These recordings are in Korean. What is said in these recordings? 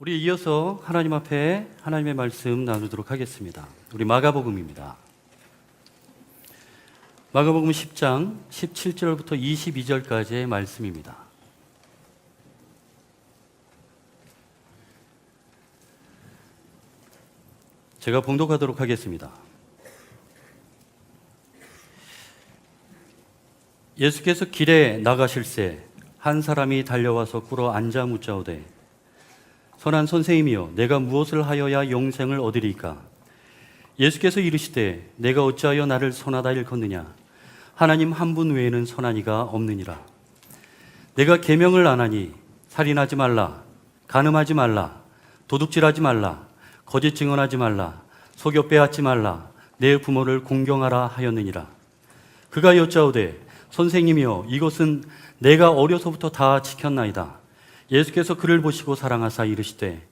우리 이어서 하나님 앞에 하나님의 말씀 나누도록 하겠습니다. 우리 마가복음입니다. 마가복음 10장 17절부터 22절까지의 말씀입니다. 제가 봉독하도록 하겠습니다. 예수께서 길에 나가실새 한 사람이 달려와서 꿇어 앉아 묻자오되 선한 선생님이여 내가 무엇을 하여야 영생을 얻으리까? 예수께서 이르시되 내가 어찌하여 나를 선하다 일컫느냐? 하나님 한 분 외에는 선한 이가 없느니라. 내가 계명을 안 하니 살인하지 말라, 간음하지 말라, 도둑질하지 말라, 거짓 증언하지 말라, 속여 빼앗지 말라, 내 부모를 공경하라 하였느니라. 그가 여짜오되 선생님이여 이것은 내가 어려서부터 다 지켰나이다. 예수께서 그를 보시고 사랑하사 이르시되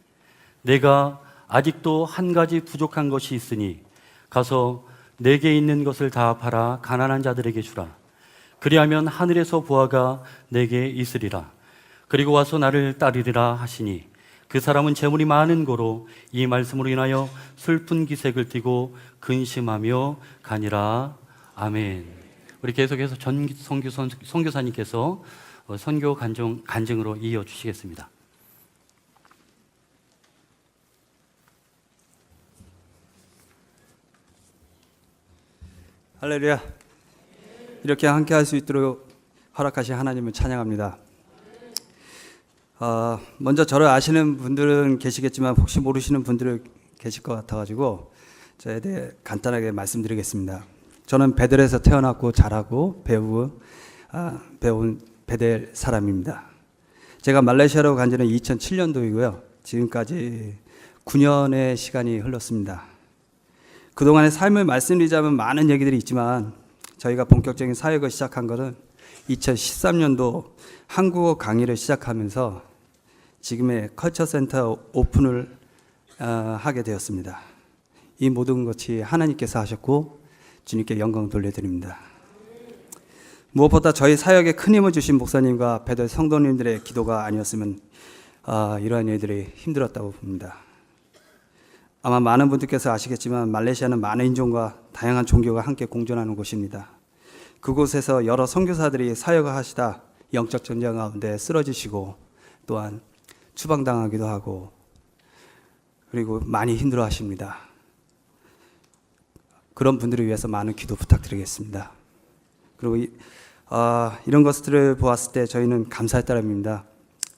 내가 아직도 한 가지 부족한 것이 있으니 가서 내게 있는 것을 다 팔아 가난한 자들에게 주라. 그리하면 하늘에서 보화가 내게 있으리라. 그리고 와서 나를 따르리라 하시니 그 사람은 재물이 많은 고로 이 말씀으로 인하여 슬픈 기색을 띠고 근심하며 가니라. 아멘. 우리 계속해서 전 선교사님께서 선교 간증으로 이어주시겠습니다. 할렐루야. 이렇게 함께 할 수 있도록 허락하신 하나님을 찬양합니다. 먼저 저를 아시는 분들은 계시겠지만 혹시 모르시는 분들은 계실 것 같아가지고 저에 대해 간단하게 말씀드리겠습니다. 저는 베델에서 태어났고 자라고 배운 베델 사람입니다. 제가 말레이시아로 간 지는 2007년도이고요. 지금까지 9년의 시간이 흘렀습니다. 그동안의 삶을 말씀드리자면 많은 얘기들이 있지만 저희가 본격적인 사역을 시작한 것은 2013년도 한국어 강의를 시작하면서 지금의 컬처센터 오픈을 하게 되었습니다. 이 모든 것이 하나님께서 하셨고 주님께 영광 돌려드립니다. 무엇보다 저희 사역에 큰 힘을 주신 목사님과 베델 성도님들의 기도가 아니었으면 이러한 일들이 힘들었다고 봅니다. 아마 많은 분들께서 아시겠지만 말레이시아는 많은 인종과 다양한 종교가 함께 공존하는 곳입니다. 그곳에서 여러 선교사들이 사역을 하시다 영적 전쟁 가운데 쓰러지시고 또한 추방당하기도 하고 그리고 많이 힘들어하십니다. 그런 분들을 위해서 많은 기도 부탁드리겠습니다. 그리고 이런 것들을 보았을 때 저희는 감사할 따름입니다.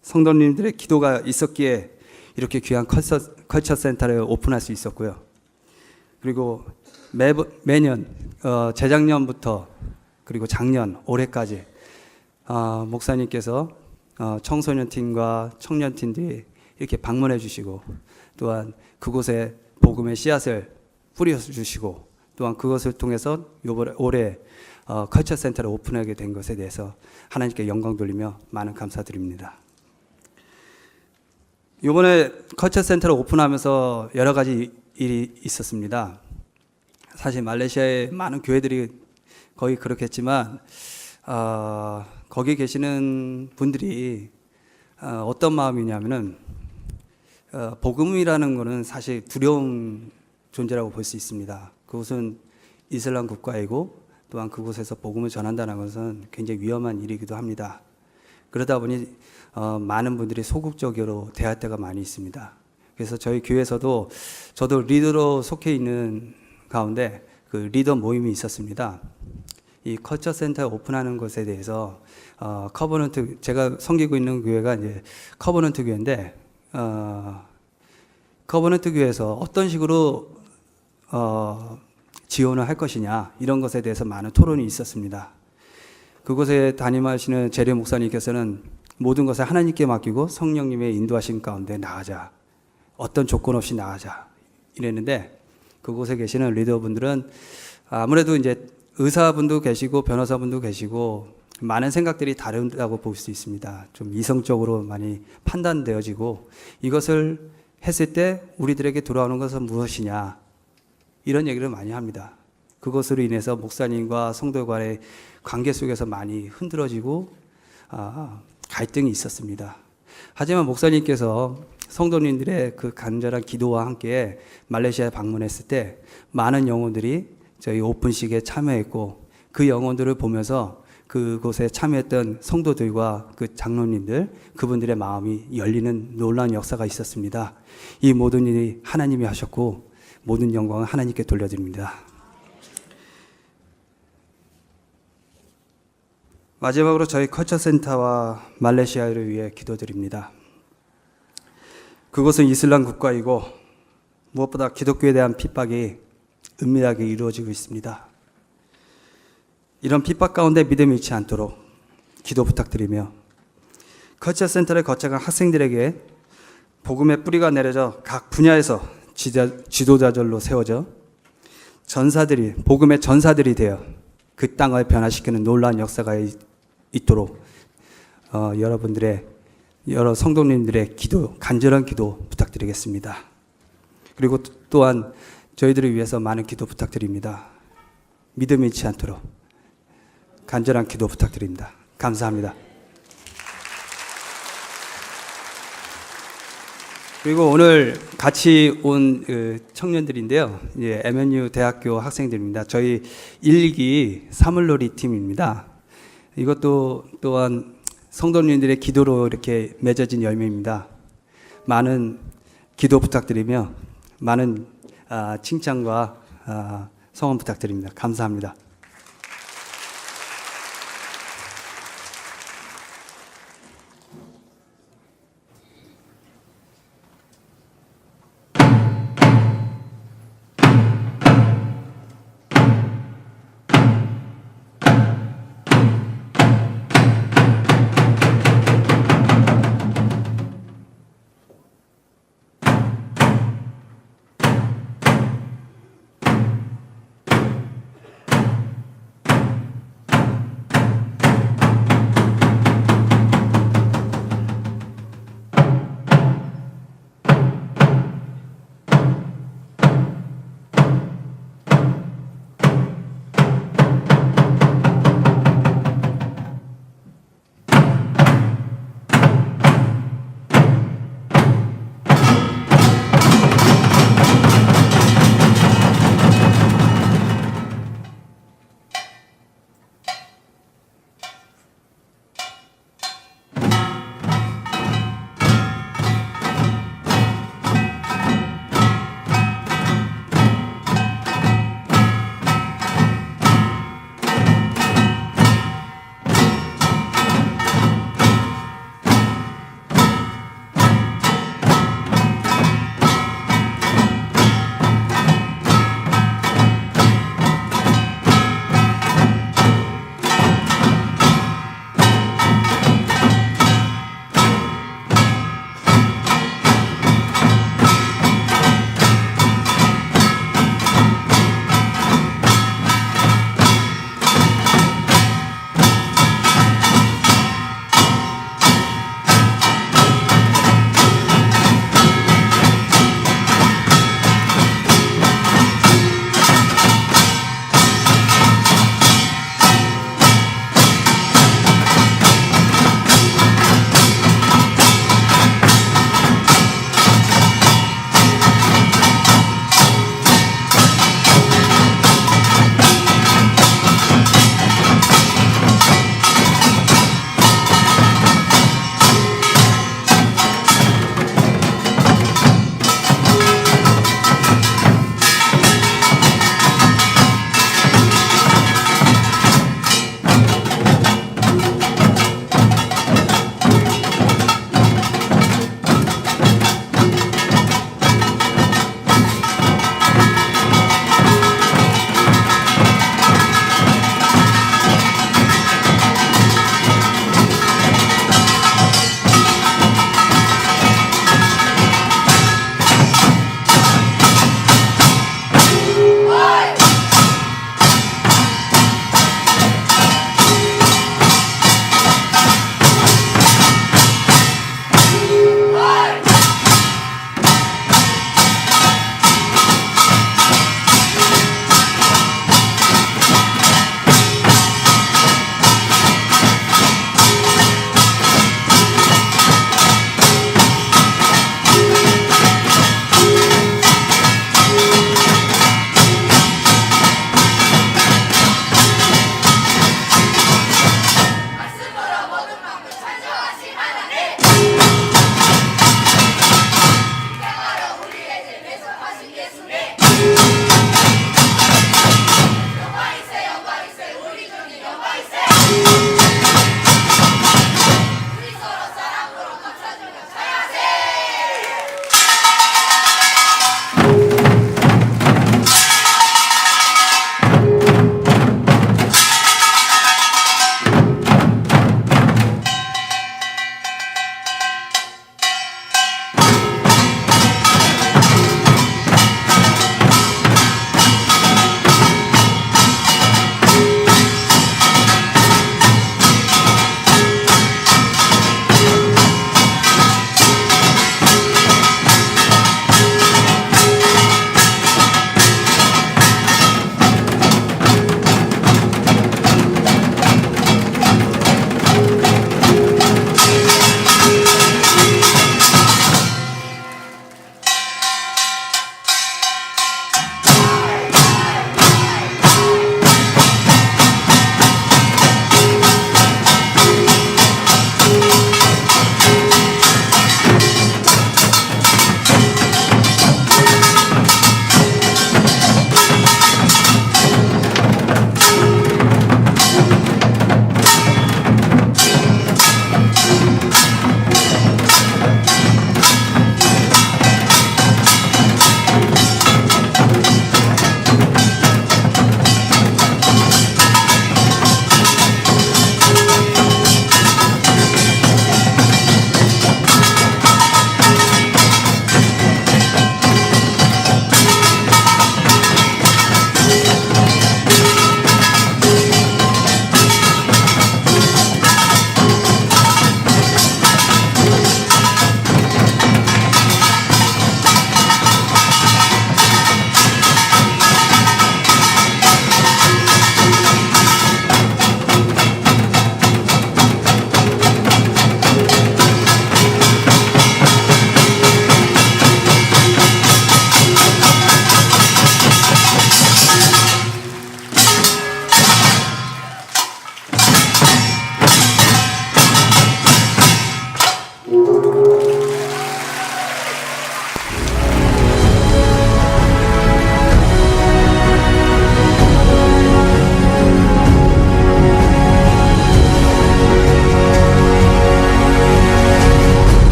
성도님들의 기도가 있었기에 이렇게 귀한 컬처 센터를 오픈할 수 있었고요. 그리고 매년 재작년부터 그리고 작년 올해까지 목사님께서 청소년팀과 청년팀들이 이렇게 방문해 주시고 또한 그곳에 복음의 씨앗을 뿌려 주시고 또한 그것을 통해서 올해 컬처 센터를 오픈하게 된 것에 대해서 하나님께 영광 돌리며 많은 감사드립니다. 이번에 컬처 센터를 오픈하면서 여러 가지 일이 있었습니다. 사실 말레이시아의 많은 교회들이 거의 그렇겠지만 거기 계시는 분들이 어떤 마음이냐면은 복음이라는 것은 사실 두려운 존재라고 볼 수 있습니다. 그곳은 이슬람 국가이고 또한 그곳에서 복음을 전한다는 것은 굉장히 위험한 일이기도 합니다. 그러다 보니 많은 분들이 소극적으로 대할 때가 많이 있습니다. 그래서 저희 교회에서도 저도 리더로 속해 있는 가운데 그 리더 모임이 있었습니다. 이 컬처 센터 오픈하는 것에 대해서 커버넌트 제가 섬기고 있는 교회가 이제 커버넌트 교회인데 커버넌트 교회에서 어떤 식으로 지원을 할 것이냐 이런 것에 대해서 많은 토론이 있었습니다. 그곳에 담임하시는 재례 목사님께서는 모든 것을 하나님께 맡기고 성령님의 인도하심 가운데 나가자, 어떤 조건 없이 나가자 이랬는데 그곳에 계시는 리더분들은 아무래도 이제 의사분도 계시고 변호사분도 계시고 많은 생각들이 다르다고 볼 수 있습니다. 좀 이성적으로 많이 판단되어지고 이것을 했을 때 우리들에게 돌아오는 것은 무엇이냐 이런 얘기를 많이 합니다. 그것으로 인해서 목사님과 성도 간의 관계 속에서 많이 흔들어지고 갈등이 있었습니다. 하지만 목사님께서 성도님들의 그 간절한 기도와 함께 말레이시아에 방문했을 때 많은 영혼들이 저희 오픈식에 참여했고, 그 영혼들을 보면서 그곳에 참여했던 성도들과 그 장로님들, 그분들의 마음이 열리는 놀라운 역사가 있었습니다. 이 모든 일이 하나님이 하셨고 모든 영광은 하나님께 돌려드립니다. 마지막으로 저희 컬처센터와 말레이시아를 위해 기도드립니다. 그곳은 이슬람 국가이고 무엇보다 기독교에 대한 핍박이 은밀하게 이루어지고 있습니다. 이런 핍박 가운데 믿음이 잃지 않도록 기도 부탁드리며, 컬처센터를 거쳐간 학생들에게 복음의 뿌리가 내려져 각 분야에서 지도자들로 세워져 전사들이, 복음의 전사들이 되어 그 땅을 변화시키는 놀라운 역사가 있도록 여러 성도님들의 기도, 간절한 기도 부탁드리겠습니다. 그리고 또한 저희들을 위해서 많은 기도 부탁드립니다. 믿음이 잃지 않도록 간절한 기도 부탁드립니다. 감사합니다. 그리고 오늘 같이 온 청년들인데요. MNU 대학교 학생들입니다. 저희 1기 사물놀이 팀입니다. 이것도 또한 성도님들의 기도로 이렇게 맺어진 열매입니다. 많은 기도 부탁드리며 많은 칭찬과 성원 부탁드립니다. 감사합니다.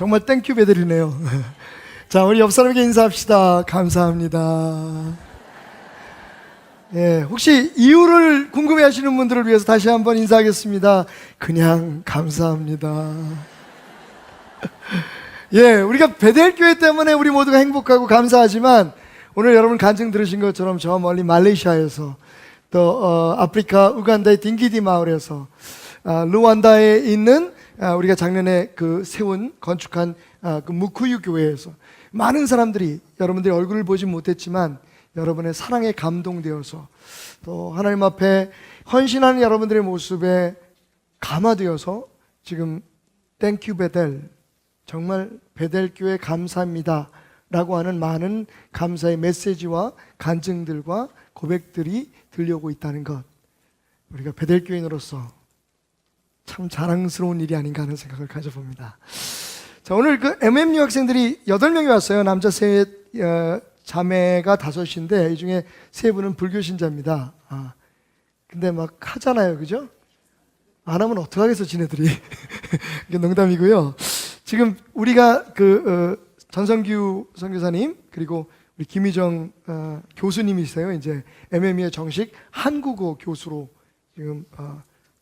정말 땡큐 베델이네요. 자, 우리 옆 사람에게 인사합시다. 감사합니다. 예, 혹시 이유를 궁금해 하시는 분들을 위해서 다시 한번 인사하겠습니다. 그냥 감사합니다. 예, 우리가 베델교회 때문에 우리 모두가 행복하고 감사하지만 오늘 여러분 간증 들으신 것처럼 저 멀리 말레이시아에서 또 아프리카 우간다의 딩기디 마을에서 루완다에 있는 우리가 작년에 그 세운 건축한 그 무쿠유 교회에서 많은 사람들이 여러분들이 얼굴을 보지 못했지만 여러분의 사랑에 감동되어서 또 하나님 앞에 헌신하는 여러분들의 모습에 감화되어서 지금 땡큐 베델, 정말 베델교회 감사합니다 라고 하는 많은 감사의 메시지와 간증들과 고백들이 들려오고 있다는 것, 우리가 베델교인으로서 참 자랑스러운 일이 아닌가 하는 생각을 가져봅니다. 자, 오늘 그 MMU 학생들이 8명이 왔어요. 남자 셋, 자매가 5인데 이 중에 3분은 불교 신자입니다. 근데 막 하잖아요, 그죠? 안 하면 어떡하겠어, 지네들이. 이게 농담이고요. 지금 우리가 전성규 선교사님 그리고 우리 김희정 교수님이세요. 이제 MMU의 정식 한국어 교수로 지금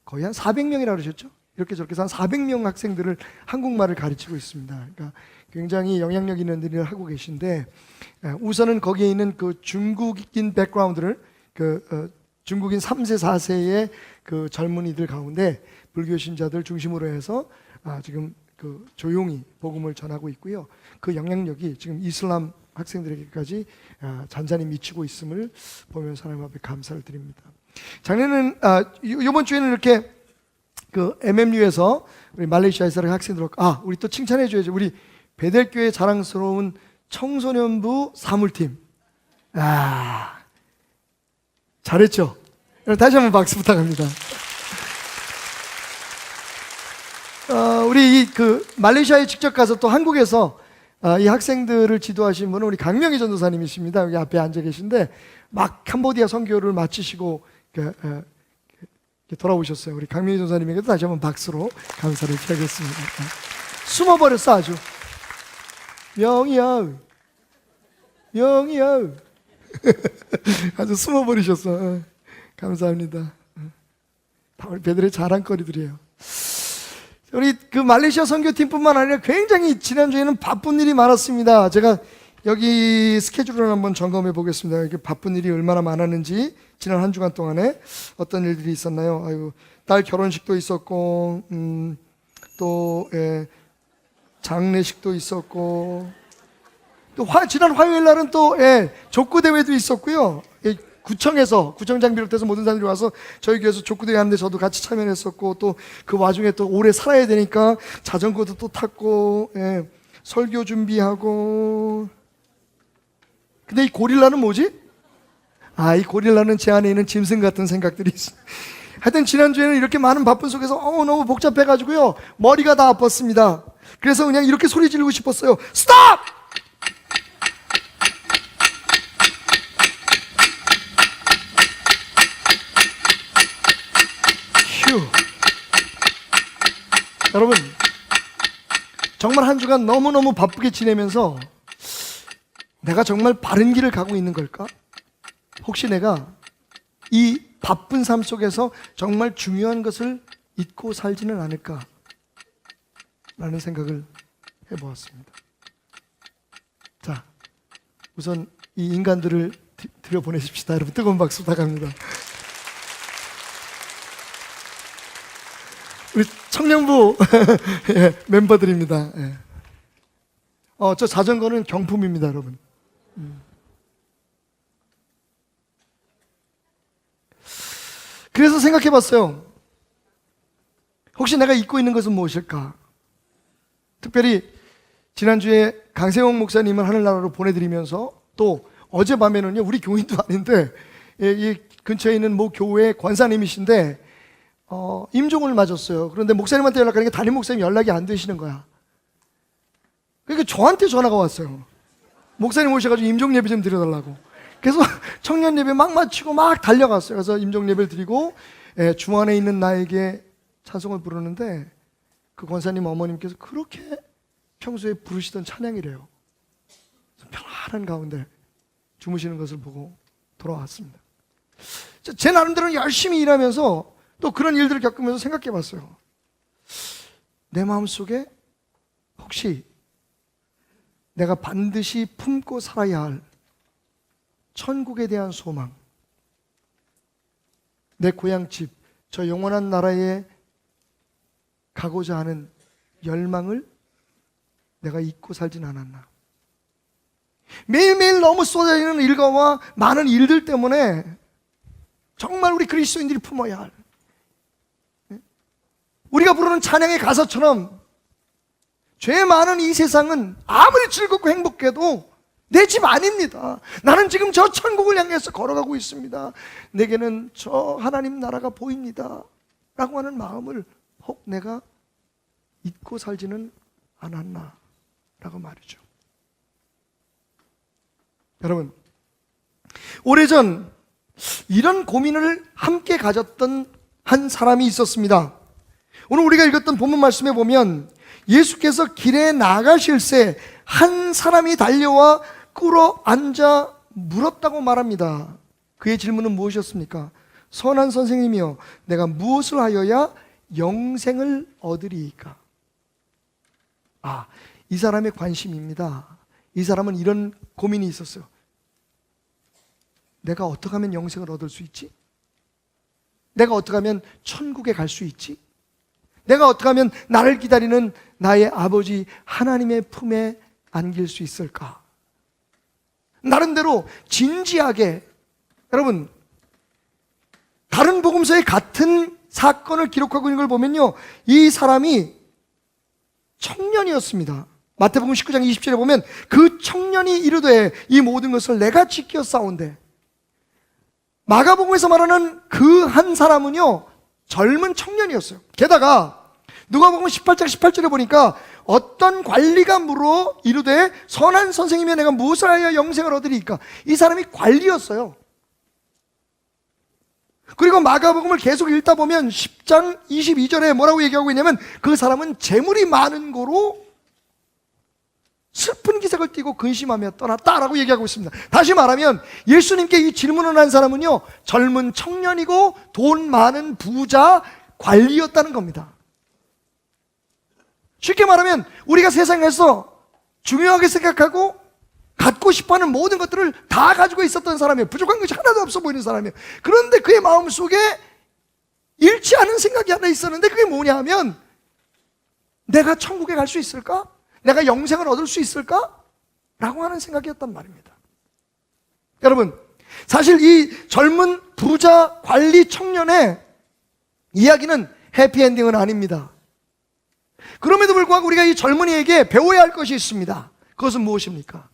거의 한 400명이라고 그러셨죠? 이렇게 저렇게 해서 한 400명 학생들을 한국말을 가르치고 있습니다. 그러니까 굉장히 영향력 있는 일을 하고 계신데, 우선은 거기에 있는 그 중국인 백그라운드를 중국인 3세 4세의 그 젊은이들 가운데 불교 신자들 중심으로 해서 지금 그 조용히 복음을 전하고 있고요. 그 영향력이 지금 이슬람 학생들에게까지 잔잔히 미치고 있음을 보면서 하나님 앞에 감사를 드립니다. 작년에는 이번 주에는 이렇게 그 MMU에서 우리 말레이시아에서 학생들 우리 또 칭찬해 줘야죠. 우리 베델교회 자랑스러운 청소년부 사물팀. 잘했죠? 다시 한번 박수 부탁합니다. 우리 말레이시아에 직접 가서 또 한국에서 이 학생들을 지도하신 분은 우리 강명희 전도사님이십니다. 여기 앞에 앉아 계신데 막 캄보디아 선교를 마치시고 돌아오셨어요. 우리 강명희 전도사님에게도 다시 한번 박수로 감사를 드리겠습니다. 숨어버렸어 아주. 명희야, 명희야. 아주 숨어버리셨어. 감사합니다. 다 우리 배들의 자랑거리들이에요. 우리 그 말레이시아 선교팀뿐만 아니라 굉장히 지난주에는 바쁜 일이 많았습니다. 제가 여기 스케줄을 한번 점검해 보겠습니다. 이렇게 바쁜 일이 얼마나 많았는지 지난 한 주간 동안에 어떤 일들이 있었나요? 딸 결혼식도 있었고, 또 장례식도 있었고, 또 지난 화요일 날은 또 족구 대회도 있었고요. 구청장 비롯해서 모든 사람들이 와서 저희 교회에서 족구대회 하는데 저도 같이 참여했었고, 또 그 와중에 또 오래 살아야 되니까 자전거도 또 탔고, 설교 준비하고. 근데 이 고릴라는 뭐지? 이 고릴라는 제 안에 있는 짐승 같은 생각들이 있어요. 하여튼 지난주에는 이렇게 많은 바쁜 속에서 너무 복잡해가지고요, 머리가 다 아팠습니다. 그래서 그냥 이렇게 소리 지르고 싶었어요. 스톱! 여러분, 정말 한 주간 너무너무 바쁘게 지내면서 내가 정말 바른 길을 가고 있는 걸까? 혹시 내가 이 바쁜 삶 속에서 정말 중요한 것을 잊고 살지는 않을까? 라는 생각을 해보았습니다. 자, 우선 이 인간들을 들여보내십시다. 여러분, 뜨거운 박수 부탁합니다. 우리 청년부 멤버들입니다. 저 자전거는 경품입니다, 여러분. 그래서 생각해봤어요. 혹시 내가 잊고 있는 것은 무엇일까? 특별히 지난주에 강세홍 목사님을 하늘나라로 보내드리면서 또 어젯밤에는요, 우리 교인도 아닌데 이 근처에 있는 모 교회 권사님이신데 임종을 맞았어요. 그런데 목사님한테 연락하니까 담임 목사님 연락이 안 되시는 거야. 그러니까 저한테 전화가 왔어요. 목사님 오셔가지고 임종 예배 좀 드려달라고. 그래서 청년 예배 막 마치고 막 달려갔어요. 그래서 임종 예배를 드리고 주 안에 있는 나에게 찬송을 부르는데 그 권사님 어머님께서 그렇게 평소에 부르시던 찬양이래요. 편안한 가운데 주무시는 것을 보고 돌아왔습니다. 제 나름대로는 열심히 일하면서 또 그런 일들을 겪으면서 생각해 봤어요. 내 마음속에 혹시 내가 반드시 품고 살아야 할 천국에 대한 소망, 내 고향집, 저 영원한 나라에 가고자 하는 열망을 내가 잊고 살진 않았나. 매일매일 너무 쏟아지는 일과와 많은 일들 때문에 정말 우리 그리스도인들이 품어야 할, 우리가 부르는 찬양의 가사처럼 죄 많은 이 세상은 아무리 즐겁고 행복해도 내 집 아닙니다. 나는 지금 저 천국을 향해서 걸어가고 있습니다. 내게는 저 하나님 나라가 보입니다 라고 하는 마음을 혹 내가 잊고 살지는 않았나 라고 말이죠. 여러분, 오래전 이런 고민을 함께 가졌던 한 사람이 있었습니다. 오늘 우리가 읽었던 본문 말씀에 보면 예수께서 길에 나가실새 한 사람이 달려와 꿇어 앉아 물었다고 말합니다. 그의 질문은 무엇이었습니까? 선한 선생님이여, 내가 무엇을 하여야 영생을 얻으리이까? 이 사람의 관심입니다. 이 사람은 이런 고민이 있었어요. 내가 어떻게 하면 영생을 얻을 수 있지? 내가 어떻게 하면 천국에 갈 수 있지? 내가 어떻게 하면 나를 기다리는 나의 아버지 하나님의 품에 안길 수 있을까? 나름대로 진지하게, 여러분, 다른 복음서에 같은 사건을 기록하고 있는 걸 보면요, 이 사람이 청년이었습니다. 마태복음 19장 20절에 보면 그 청년이 이르되 이 모든 것을 내가 지켜 싸운대. 마가복음에서 말하는 그 한 사람은요, 젊은 청년이었어요. 게다가 누가복음 18장 18절에 보니까 어떤 관리가 물어 이르되 선한 선생님이 내가 무엇을 하여 영생을 얻으리이까? 이 사람이 관리였어요. 그리고 마가복음을 계속 읽다 보면 10장 22절에 뭐라고 얘기하고 있냐면 그 사람은 재물이 많은 고로 슬픈 기색을 띠고 근심하며 떠났다라고 얘기하고 있습니다. 다시 말하면 예수님께 이 질문을 한 사람은요, 젊은 청년이고 돈 많은 부자 관리였다는 겁니다. 쉽게 말하면 우리가 세상에서 중요하게 생각하고 갖고 싶어하는 모든 것들을 다 가지고 있었던 사람이에요. 부족한 것이 하나도 없어 보이는 사람이에요. 그런데 그의 마음속에 잃지 않은 생각이 하나 있었는데 그게 뭐냐 하면 내가 천국에 갈 수 있을까? 내가 영생을 얻을 수 있을까? 라고 하는 생각이었단 말입니다. 여러분, 사실 이 젊은 부자 관리 청년의 이야기는 해피엔딩은 아닙니다. 그럼에도 불구하고 우리가 이 젊은이에게 배워야 할 것이 있습니다. 그것은 무엇입니까?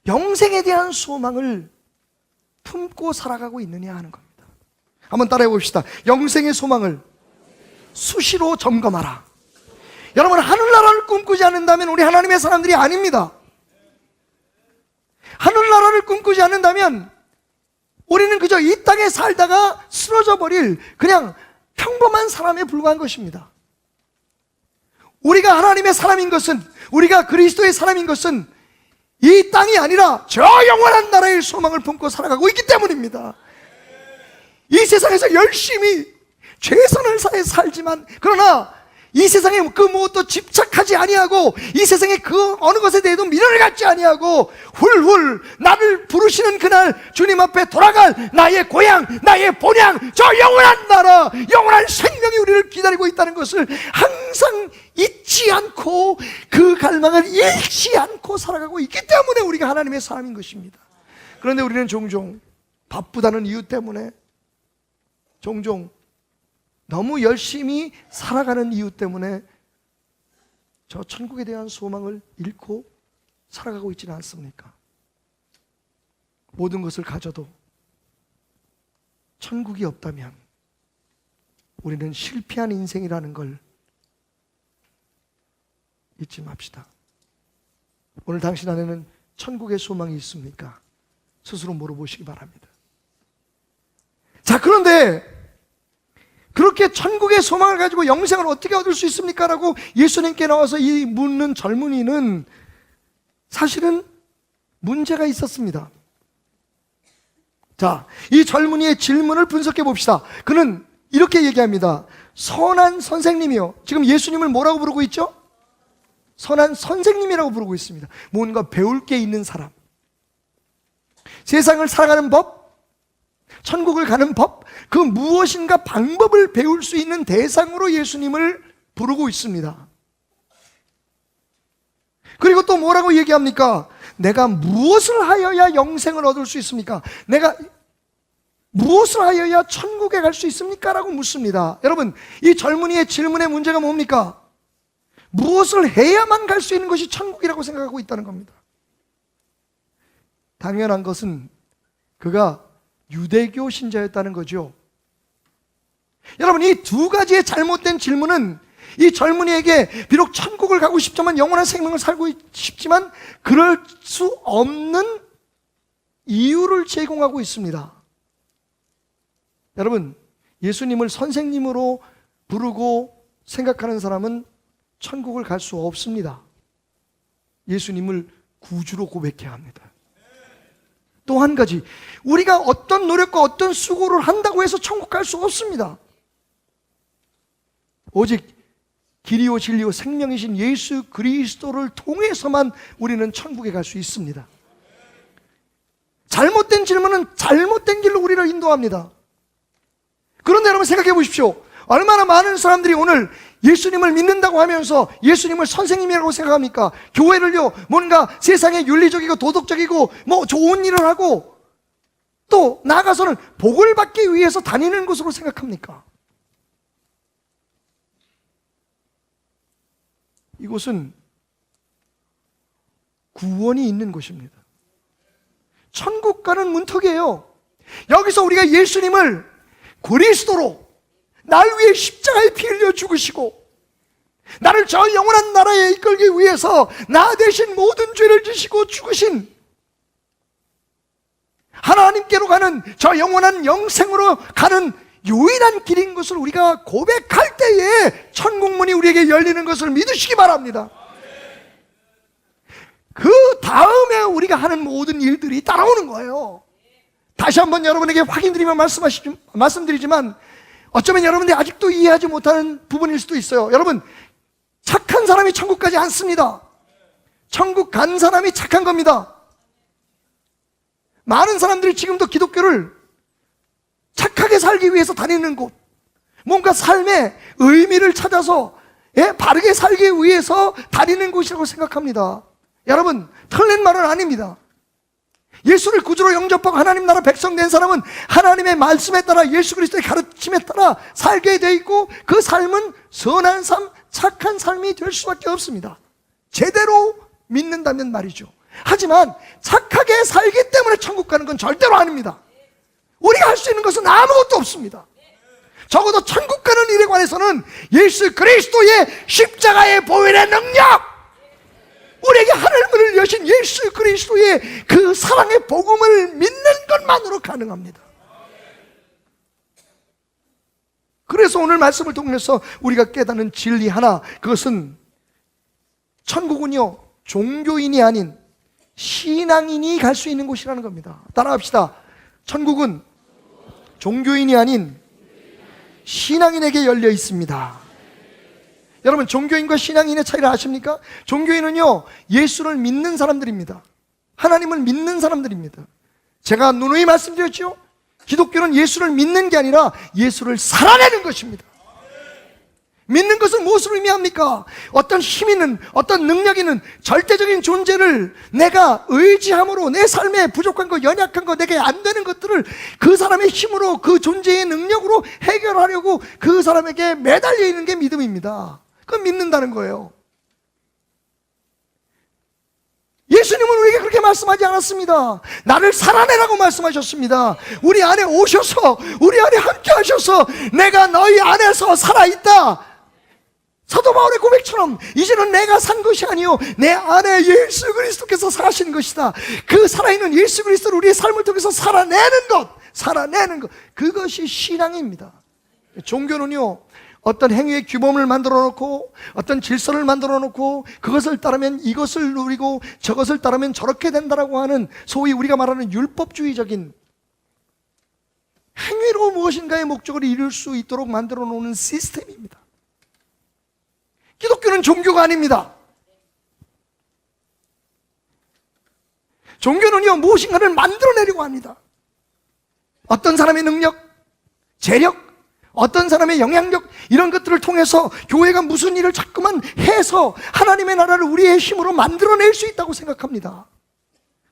영생에 대한 소망을 품고 살아가고 있느냐 하는 겁니다. 한번 따라해 봅시다. 영생의 소망을 수시로 점검하라. 여러분, 하늘나라를 꿈꾸지 않는다면 우리 하나님의 사람들이 아닙니다. 하늘나라를 꿈꾸지 않는다면 우리는 그저 이 땅에 살다가 쓰러져 버릴 그냥 평범한 사람에 불과한 것입니다. 우리가 하나님의 사람인 것은, 우리가 그리스도의 사람인 것은 이 땅이 아니라 저 영원한 나라의 소망을 품고 살아가고 있기 때문입니다. 이 세상에서 열심히 최선을 다해 살지만, 그러나 이 세상에 그 무엇도 집착하지 아니하고 이 세상에 그 어느 것에 대해도 미련을 갖지 아니하고 훌훌 나를 부르시는 그날 주님 앞에 돌아갈 나의 고향, 나의 본향, 저 영원한 나라, 영원한 생명이 우리를 기다리고 있다는 것을 항상 잊지 않고 그 갈망을 잃지 않고 살아가고 있기 때문에 우리가 하나님의 사람인 것입니다. 그런데 우리는 종종 바쁘다는 이유 때문에, 종종 너무 열심히 살아가는 이유 때문에 저 천국에 대한 소망을 잃고 살아가고 있지는 않습니까? 모든 것을 가져도 천국이 없다면 우리는 실패한 인생이라는 걸 잊지 맙시다. 오늘 당신 안에는 천국의 소망이 있습니까? 스스로 물어보시기 바랍니다. 자, 그런데 그렇게 천국의 소망을 가지고 영생을 어떻게 얻을 수 있습니까? 라고 예수님께 나와서 이 묻는 젊은이는 사실은 문제가 있었습니다. 자, 이 젊은이의 질문을 분석해 봅시다. 그는 이렇게 얘기합니다. 선한 선생님이요. 지금 예수님을 뭐라고 부르고 있죠? 선한 선생님이라고 부르고 있습니다. 뭔가 배울 게 있는 사람. 세상을 살아가는 법, 천국을 가는 법, 그 무엇인가 방법을 배울 수 있는 대상으로 예수님을 부르고 있습니다. 그리고 또 뭐라고 얘기합니까? 내가 무엇을 하여야 영생을 얻을 수 있습니까? 내가 무엇을 하여야 천국에 갈 수 있습니까? 라고 묻습니다. 여러분, 이 젊은이의 질문의 문제가 뭡니까? 무엇을 해야만 갈 수 있는 것이 천국이라고 생각하고 있다는 겁니다. 당연한 것은 그가 유대교 신자였다는 거죠. 여러분, 이 두 가지의 잘못된 질문은 이 젊은이에게 비록 천국을 가고 싶지만, 영원한 생명을 살고 싶지만 그럴 수 없는 이유를 제공하고 있습니다. 여러분, 예수님을 선생님으로 부르고 생각하는 사람은 천국을 갈 수 없습니다. 예수님을 구주로 고백해야 합니다. 또 한 가지, 우리가 어떤 노력과 어떤 수고를 한다고 해서 천국 갈 수 없습니다. 오직 길이요 진리요 생명이신 예수 그리스도를 통해서만 우리는 천국에 갈 수 있습니다. 잘못된 질문은 잘못된 길로 우리를 인도합니다. 그런데 여러분 생각해 보십시오. 얼마나 많은 사람들이 오늘 예수님을 믿는다고 하면서 예수님을 선생님이라고 생각합니까? 교회를요, 뭔가 세상에 윤리적이고 도덕적이고 뭐 좋은 일을 하고 또 나아가서는 복을 받기 위해서 다니는 곳으로 생각합니까? 이곳은 구원이 있는 곳입니다. 천국 가는 문턱이에요. 여기서 우리가 예수님을 그리스도로 날 위해 십자가에 피 흘려 죽으시고 나를 저 영원한 나라에 이끌기 위해서 나 대신 모든 죄를 지시고 죽으신 하나님께로 가는 저 영원한 영생으로 가는 유일한 길인 것을 우리가 고백할 때에 천국문이 우리에게 열리는 것을 믿으시기 바랍니다. 그 다음에 우리가 하는 모든 일들이 따라오는 거예요. 다시 한번 여러분에게 확인드리며 말씀드리지만 어쩌면 여러분들이 아직도 이해하지 못하는 부분일 수도 있어요. 여러분, 착한 사람이 천국 가지 않습니다. 천국 간 사람이 착한 겁니다. 많은 사람들이 지금도 기독교를 착하게 살기 위해서 다니는 곳, 뭔가 삶의 의미를 찾아서 바르게 살기 위해서 다니는 곳이라고 생각합니다. 여러분, 틀린 말은 아닙니다. 예수를 구주로 영접하고 하나님 나라 백성 된 사람은 하나님의 말씀에 따라 예수 그리스도의 가르침에 따라 살게 돼 있고 그 삶은 선한 삶, 착한 삶이 될 수밖에 없습니다. 제대로 믿는다면 말이죠. 하지만 착하게 살기 때문에 천국 가는 건 절대로 아닙니다. 우리가 할 수 있는 것은 아무것도 없습니다. 적어도 천국 가는 일에 관해서는 예수 그리스도의 십자가의 보혈의 능력, 우리에게 하늘문을 여신 예수 그리스도의 그 사랑의 복음을 믿는 것만으로 가능합니다. 그래서 오늘 말씀을 통해서 우리가 깨닫는 진리 하나, 그것은 천국은요 종교인이 아닌 신앙인이 갈 수 있는 곳이라는 겁니다. 따라합시다. 천국은 종교인이 아닌 신앙인에게 열려 있습니다. 여러분, 종교인과 신앙인의 차이를 아십니까? 종교인은요 예수를 믿는 사람들입니다. 하나님을 믿는 사람들입니다. 제가 누누이 말씀드렸죠. 기독교는 예수를 믿는 게 아니라 예수를 살아내는 것입니다. 믿는 것은 무엇을 의미합니까? 어떤 힘 있는, 어떤 능력 있는 절대적인 존재를 내가 의지함으로 내 삶에 부족한 거, 연약한 거, 내게 안 되는 것들을 그 사람의 힘으로, 그 존재의 능력으로 해결하려고 그 사람에게 매달려 있는 게 믿음입니다. 그건 믿는다는 거예요. 예수님은 우리에게 그렇게 말씀하지 않았습니다. 나를 살아내라고 말씀하셨습니다. 우리 안에 오셔서, 우리 안에 함께 하셔서 내가 너희 안에서 살아있다. 사도 바울의 고백처럼 이제는 내가 산 것이 아니요 내 안에 예수 그리스도께서 사신 것이다. 그 살아있는 예수 그리스도를 우리의 삶을 통해서 살아내는 것, 그것이 신앙입니다. 종교는요, 어떤 행위의 규범을 만들어 놓고 어떤 질서를 만들어 놓고 그것을 따르면 이것을 누리고 저것을 따르면 저렇게 된다라고 하는 소위 우리가 말하는 율법주의적인 행위로 무엇인가의 목적을 이룰 수 있도록 만들어 놓는 시스템입니다. 기독교는 종교가 아닙니다. 종교는요, 무엇인가를 만들어내려고 합니다. 어떤 사람의 능력, 재력, 어떤 사람의 영향력, 이런 것들을 통해서 교회가 무슨 일을 자꾸만 해서 하나님의 나라를 우리의 힘으로 만들어낼 수 있다고 생각합니다.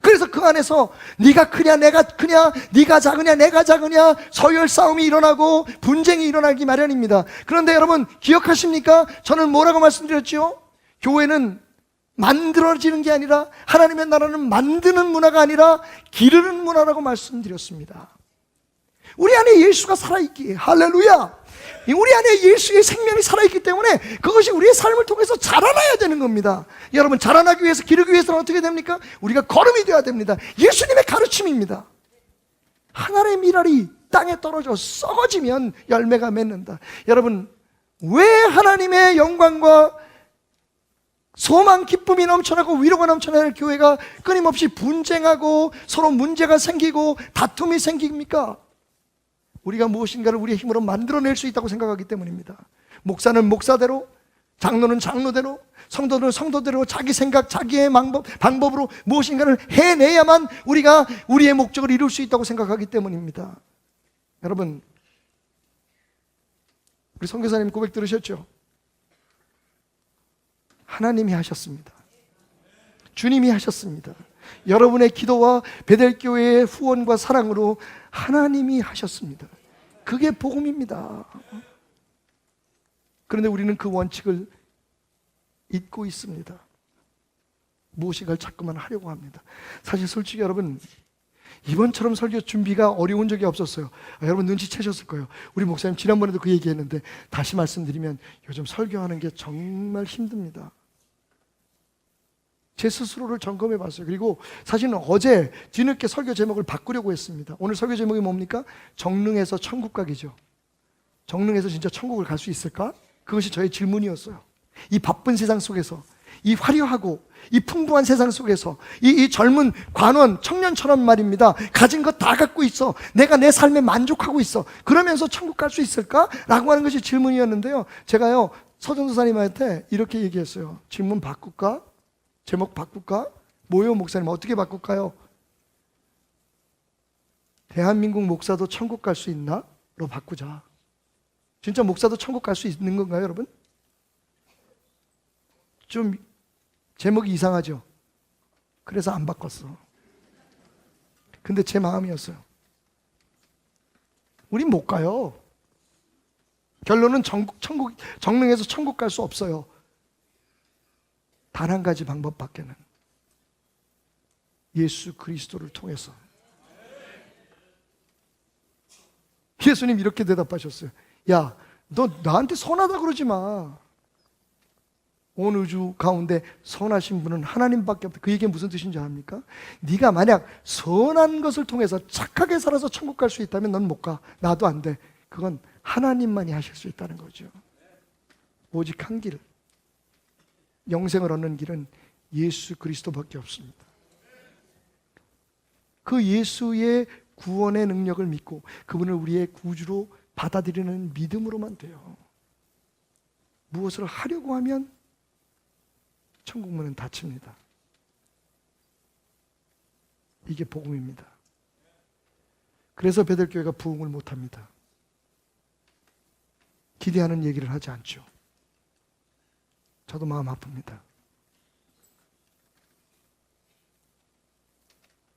그래서 그 안에서 네가 크냐 내가 크냐, 네가 작으냐 내가 작으냐, 서열 싸움이 일어나고 분쟁이 일어나기 마련입니다. 그런데 여러분 기억하십니까? 저는 뭐라고 말씀드렸죠? 교회는 만들어지는 게 아니라, 하나님의 나라는 만드는 문화가 아니라 기르는 문화라고 말씀드렸습니다. 우리 안에 예수가 살아있기에, 할렐루야! 우리 안에 예수의 생명이 살아있기 때문에 그것이 우리의 삶을 통해서 자라나야 되는 겁니다. 여러분, 자라나기 위해서, 기르기 위해서는 어떻게 됩니까? 우리가 걸음이 되어야 됩니다. 예수님의 가르침입니다. 하늘의 밀알이 땅에 떨어져 썩어지면 열매가 맺는다. 여러분, 왜 하나님의 영광과 소망, 기쁨이 넘쳐나고 위로가 넘쳐나는 교회가 끊임없이 분쟁하고 서로 문제가 생기고 다툼이 생깁니까? 우리가 무엇인가를 우리의 힘으로 만들어낼 수 있다고 생각하기 때문입니다. 목사는 목사대로, 장로는 장로대로, 성도는 성도대로 자기 생각, 자기의 방법으로 무엇인가를 해내야만 우리가 우리의 목적을 이룰 수 있다고 생각하기 때문입니다. 여러분, 우리 선교사님 고백 들으셨죠? 하나님이 하셨습니다. 주님이 하셨습니다. 여러분의 기도와 베델교회의 후원과 사랑으로 하나님이 하셨습니다. 그게 복음입니다. 그런데 우리는 그 원칙을 잊고 있습니다. 무엇인가를 자꾸만 하려고 합니다. 사실 솔직히 여러분, 이번처럼 설교 준비가 어려운 적이 없었어요. 여러분 눈치채셨을 거예요. 우리 목사님 지난번에도 그 얘기했는데 다시 말씀드리면 요즘 설교하는 게 정말 힘듭니다. 제 스스로를 점검해 봤어요. 그리고 사실은 어제 뒤늦게 설교 제목을 바꾸려고 했습니다. 오늘 설교 제목이 뭡니까? 정릉에서 천국 가기죠. 정릉에서 진짜 천국을 갈 수 있을까? 그것이 저의 질문이었어요. 이 바쁜 세상 속에서, 이 화려하고 이 풍부한 세상 속에서 이 젊은 관원, 청년처럼 말입니다. 가진 것 다 갖고 있어. 내가 내 삶에 만족하고 있어. 그러면서 천국 갈 수 있을까? 라고 하는 것이 질문이었는데요. 제가요, 서정도사님한테 이렇게 얘기했어요. 질문 바꿀까? 제목 바꿀까? 뭐요, 목사님? 어떻게 바꿀까요? 대한민국 목사도 천국 갈 수 있나? 로 바꾸자. 진짜 목사도 천국 갈 수 있는 건가요, 여러분? 좀 제목이 이상하죠? 그래서 안 바꿨어. 근데 제 마음이었어요. 우린 못 가요. 결론은 정릉에서 천국 갈 수 없어요. 단 한 가지 방법밖에는, 예수 그리스도를 통해서. 예수님 이렇게 대답하셨어요. 야, 너 나한테 선하다 그러지 마. 온 우주 가운데 선하신 분은 하나님밖에 없다. 그 얘기가 무슨 뜻인지 압니까? 네가 만약 선한 것을 통해서 착하게 살아서 천국 갈 수 있다면 넌 못 가. 나도 안 돼. 그건 하나님만이 하실 수 있다는 거죠. 오직 한 길, 영생을 얻는 길은 예수 그리스도밖에 없습니다. 그 예수의 구원의 능력을 믿고 그분을 우리의 구주로 받아들이는 믿음으로만 돼요. 무엇을 하려고 하면 천국문은 닫힙니다. 이게 복음입니다. 그래서 베델교회가 부흥을 못합니다. 기대하는 얘기를 하지 않죠. 저도 마음 아픕니다.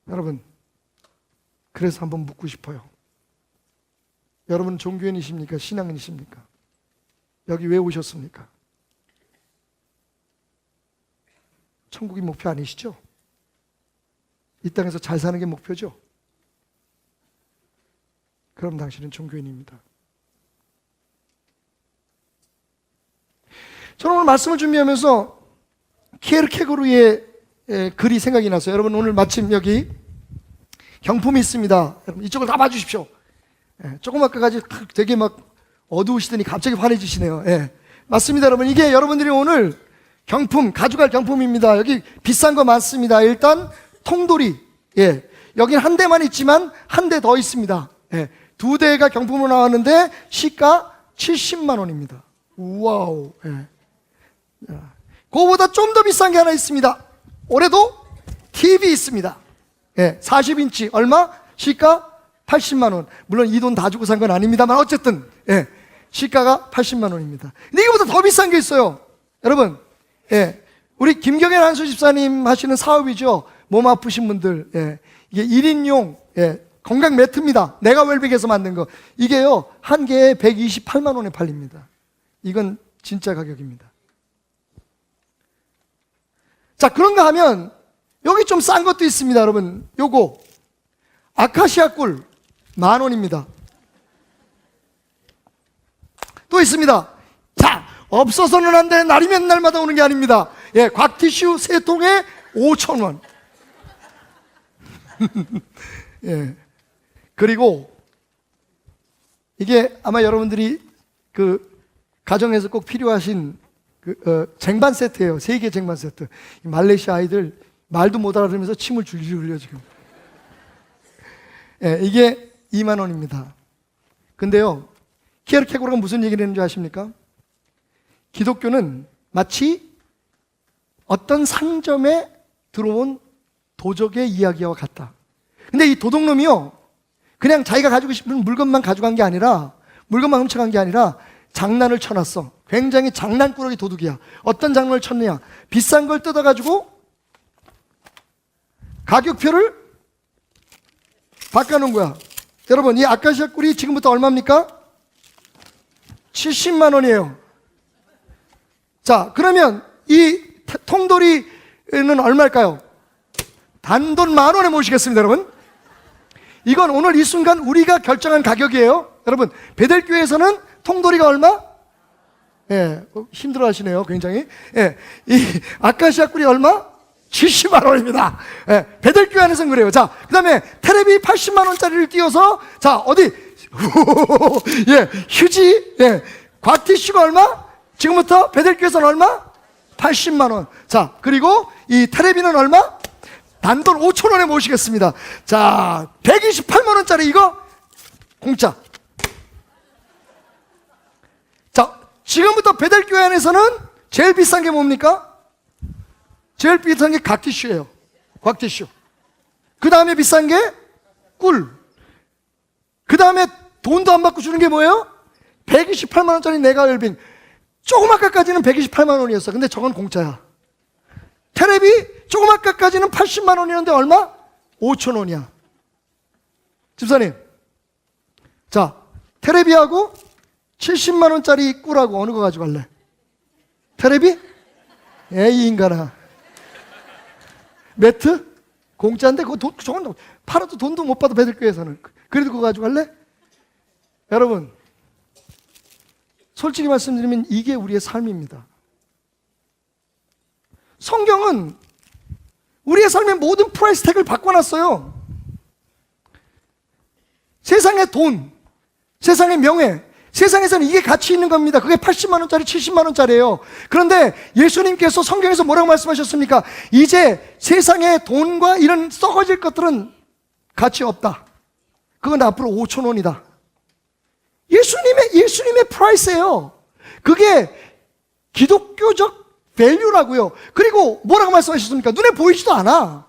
여러분, 그래서 한번 묻고 싶어요. 여러분 종교인이십니까? 신앙인이십니까? 여기 왜 오셨습니까? 천국이 목표 아니시죠? 이 땅에서 잘 사는 게 목표죠? 그럼 당신은 종교인입니다. 저는 오늘 말씀을 준비하면서 키에르케고르의 글이 생각이 났어요. 여러분 오늘 마침 여기 경품이 있습니다. 여러분 이쪽을 다 봐주십시오. 조그맣게 가지 되게 막 어두우시더니 갑자기 환해지시네요. 예. 맞습니다, 여러분. 이게 여러분들이 오늘 경품, 가져갈 경품입니다. 여기 비싼 거 많습니다. 일단 통돌이. 예. 여긴 한 대만 있지만 한 대 더 있습니다. 예. 두 대가 경품으로 나왔는데 시가 70만 원입니다. 우와우. 예. 그거보다 좀 더 비싼 게 하나 있습니다. 올해도 TV 있습니다. 예. 40인치 얼마? 시가 80만 원. 물론 이 돈 다 주고 산 건 아닙니다만 어쨌든 예. 시가가 80만 원입니다. 근데 이거보다 더 비싼 게 있어요. 여러분, 예. 우리 김경현 한수 집사님 하시는 사업이죠. 몸 아프신 분들, 예. 이게 1인용, 예. 건강 매트입니다. 내가 웰빅에서 만든 거. 이게요, 한 개에 128만 원에 팔립니다. 이건 진짜 가격입니다. 자, 그런가 하면, 여기 좀 싼 것도 있습니다, 여러분. 요거, 아카시아 꿀, 10,000원입니다. 또 있습니다. 자, 없어서는 안 돼. 날이면 날마다 오는 게 아닙니다. 예, 곽티슈 3통에 5,000원. 예. 그리고 이게 아마 여러분들이 그 가정에서 꼭 필요하신 그 쟁반 세트예요. 3개 쟁반 세트. 말레이시아 아이들 말도 못 알아들으면서 침을 줄줄 흘려 지금. 예, 이게 2만 원입니다. 근데요, 키에르케고르가 무슨 얘기를 했는지 아십니까? 기독교는 마치 어떤 상점에 들어온 도적의 이야기와 같다. 근데 이 도둑놈이요, 그냥 자기가 가지고 싶은 물건만 가져간 게 아니라, 물건만 훔쳐간 게 아니라 장난을 쳐놨어. 굉장히 장난꾸러기 도둑이야. 어떤 장난을 쳤느냐? 비싼 걸 뜯어가지고 가격표를 바꿔놓은 거야. 여러분, 이 아카시아 꿀이 지금부터 얼마입니까? 70만 원이에요. 자, 그러면 이 통돌이는 얼마일까요? 단돈 10,000원에 모시겠습니다, 여러분. 이건 오늘 이 순간 우리가 결정한 가격이에요. 여러분, 베델교회에서는 통돌이가 얼마? 예, 힘들어 하시네요, 굉장히. 예, 이 아카시아 꿀이 얼마? 70만 원입니다. 예, 베델교회 안에서는 그래요. 자, 그 다음에 테레비 80만 원짜리를 띄워서, 자, 어디? 예, 휴지, 예, 곽티슈가 얼마? 지금부터 베델교회에서는 얼마? 80만 원. 자, 그리고 이 테레비는 얼마? 단돈 5,000원에 모시겠습니다. 자, 128만 원짜리 이거 공짜. 자, 지금부터 베델교회 안에서는 제일 비싼 게 뭡니까? 제일 비싼 게 곽티슈예요. 곽티슈. 그 다음에 비싼 게 꿀. 그 다음에 돈도 안 받고 주는 게 뭐예요? 128만 원짜리 네가웰빙. 조그맣게까지는 128만 원이었어. 근데 저건 공짜야. 테레비 조그맣게까지는 80만 원이었는데 얼마? 5,000원이야. 집사님, 자, 테레비하고 70만 원짜리 꿀하고 어느 거 가져갈래? 테레비? 이 인간아. 매트? 공짜인데 그거 저건 팔아도 돈도 못 받아, 베들교회에서는. 그래도 그거 가져갈래? 여러분, 솔직히 말씀드리면 이게 우리의 삶입니다. 성경은 우리의 삶의 모든 프라이스 택을 바꿔놨어요. 세상의 돈, 세상의 명예, 세상에서는 이게 가치 있는 겁니다. 그게 80만 원짜리, 70만 원짜리예요. 그런데 예수님께서 성경에서 뭐라고 말씀하셨습니까? 이제 세상의 돈과 이런 썩어질 것들은 가치 없다. 그건 앞으로 5,000원이다. 예수님의 프라이스예요. 그게 기독교적 밸류라고요. 그리고 뭐라고 말씀하셨습니까? 눈에 보이지도 않아.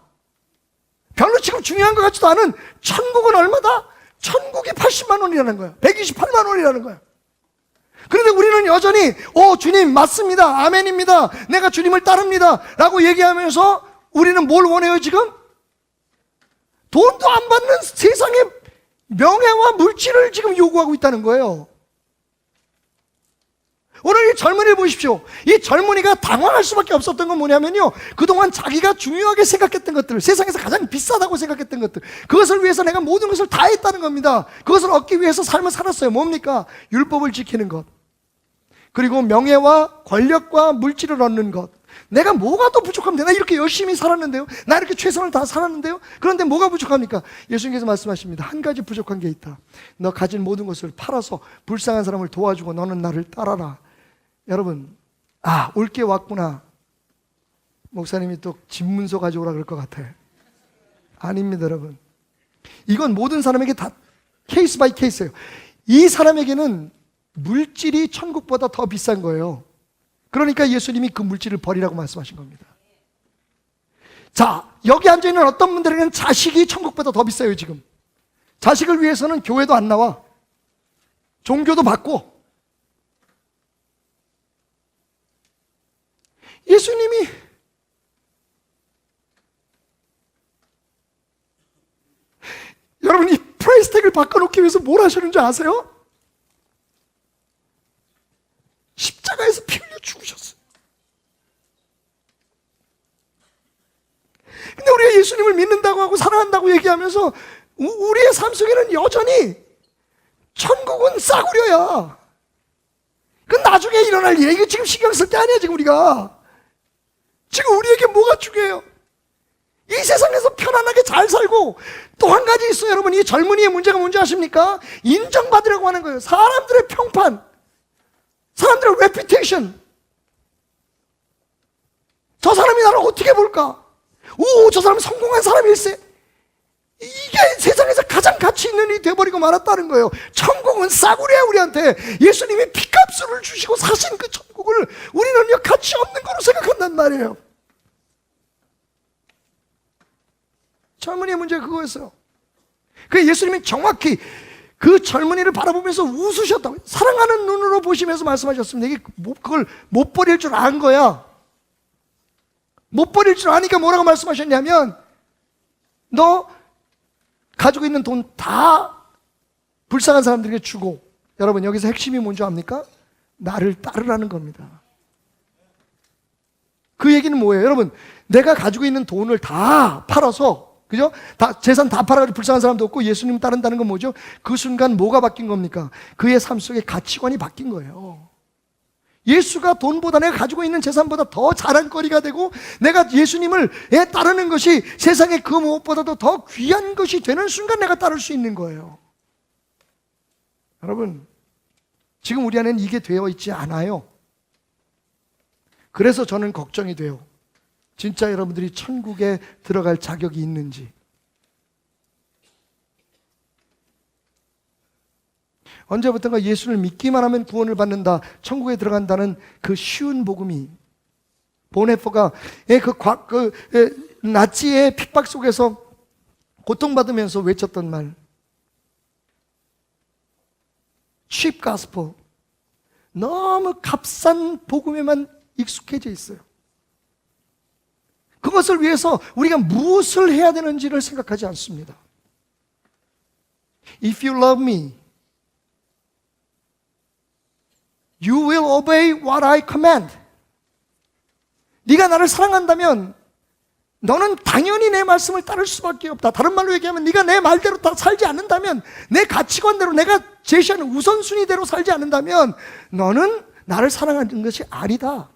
별로 지금 중요한 것 같지도 않은 천국은 얼마다? 천국이 80만 원이라는 거야. 128만 원이라는 거야. 그런데 우리는 여전히 주님 맞습니다. 아멘입니다. 내가 주님을 따릅니다. 라고 얘기하면서 우리는 뭘 원해요 지금? 돈도 안 받는 세상의 명예와 물질을 지금 요구하고 있다는 거예요. 오늘 이 젊은이를 보십시오. 이 젊은이가 당황할 수밖에 없었던 건 뭐냐면요, 그동안 자기가 중요하게 생각했던 것들, 세상에서 가장 비싸다고 생각했던 것들, 그것을 위해서 내가 모든 것을 다 했다는 겁니다. 그것을 얻기 위해서 삶을 살았어요. 뭡니까? 율법을 지키는 것, 그리고 명예와 권력과 물질을 얻는 것. 내가 뭐가 더 부족합니까? 나 이렇게 열심히 살았는데요. 나 이렇게 최선을 다 살았는데요. 그런데 뭐가 부족합니까? 예수님께서 말씀하십니다. 한 가지 부족한 게 있다. 너 가진 모든 것을 팔아서 불쌍한 사람을 도와주고 너는 나를 따라라. 여러분, 올게 왔구나. 목사님이 또 집문서 가져오라 그럴 것 같아. 아닙니다, 여러분. 이건 모든 사람에게 다 케이스 바이 케이스예요. 이 사람에게는 물질이 천국보다 더 비싼 거예요. 그러니까 예수님이 그 물질을 버리라고 말씀하신 겁니다. 자, 여기 앉아있는 어떤 분들에게는 자식이 천국보다 더 비싸요, 지금. 자식을 위해서는 교회도 안 나와. 종교도 바꿔. 예수님이 여러분, 이 프라이스택을 바꿔놓기 위해서 뭘 하시는지 아세요? 십자가에서 피 흘려 죽으셨어요. 근데 우리가 예수님을 믿는다고 하고 사랑한다고 얘기하면서 우리의 삶 속에는 여전히 천국은 싸구려야. 그건 나중에 일어날 일이야. 이거 지금 신경 쓸 게 아니야, 지금 우리가. 지금 우리에게 뭐가 중요해요? 이 세상에서 편안하게 잘 살고, 또 한 가지 있어요, 여러분. 이 젊은이의 문제가 뭔지 아십니까? 인정받으려고 하는 거예요. 사람들의 평판, 사람들의 레퓨테이션. 저 사람이 나를 어떻게 볼까? 오, 저 사람은 성공한 사람일세. 이게 세상에서 가장 가치 있는 일이 돼버리고 말았다는 거예요. 천국은 싸구려야, 우리한테. 예수님이 피값을 주시고 사신 그 천국을 우리는요, 가치 없는 거로 생각한단 말이에요. 젊은이의 문제가 그거였어요. 그 예수님이 정확히 그 젊은이를 바라보면서 웃으셨다고. 사랑하는 눈으로 보시면서 말씀하셨습니다. 이게 그걸 못 버릴 줄 안 거야. 못 버릴 줄 아니까 뭐라고 말씀하셨냐면, 너 가지고 있는 돈 다 불쌍한 사람들에게 주고, 여러분 여기서 핵심이 뭔지 압니까? 나를 따르라는 겁니다. 그 얘기는 뭐예요? 여러분, 내가 가지고 있는 돈을 다 팔아서, 그죠? 다 재산 다 팔아가지고 불쌍한 사람도 없고 예수님 따른다는 건 뭐죠? 그 순간 뭐가 바뀐 겁니까? 그의 삶 속에 가치관이 바뀐 거예요. 예수가 돈보다 내가 가지고 있는 재산보다 더 자랑거리가 되고, 내가 예수님을 따르는 것이 세상의 그 무엇보다도 더 귀한 것이 되는 순간 내가 따를 수 있는 거예요. 여러분, 지금 우리 안에는 이게 되어 있지 않아요. 그래서 저는 걱정이 돼요. 진짜 여러분들이 천국에 들어갈 자격이 있는지. 언제부턴가 예수를 믿기만 하면 구원을 받는다, 천국에 들어간다는 그 쉬운 복음이, 보네포가 나치의 핍박 속에서 고통받으면서 외쳤던 말, cheap gospel, 너무 값싼 복음에만 익숙해져 있어요. 그것을 위해서 우리가 무엇을 해야 되는지를 생각하지 않습니다. If you love me, you will obey what I command. 네가 나를 사랑한다면 너는 당연히 내 말씀을 따를 수밖에 없다. 다른 말로 얘기하면 네가 내 말대로 다 살지 않는다면, 내 가치관대로 내가 제시하는 우선순위대로 살지 않는다면 너는 나를 사랑하는 것이 아니다.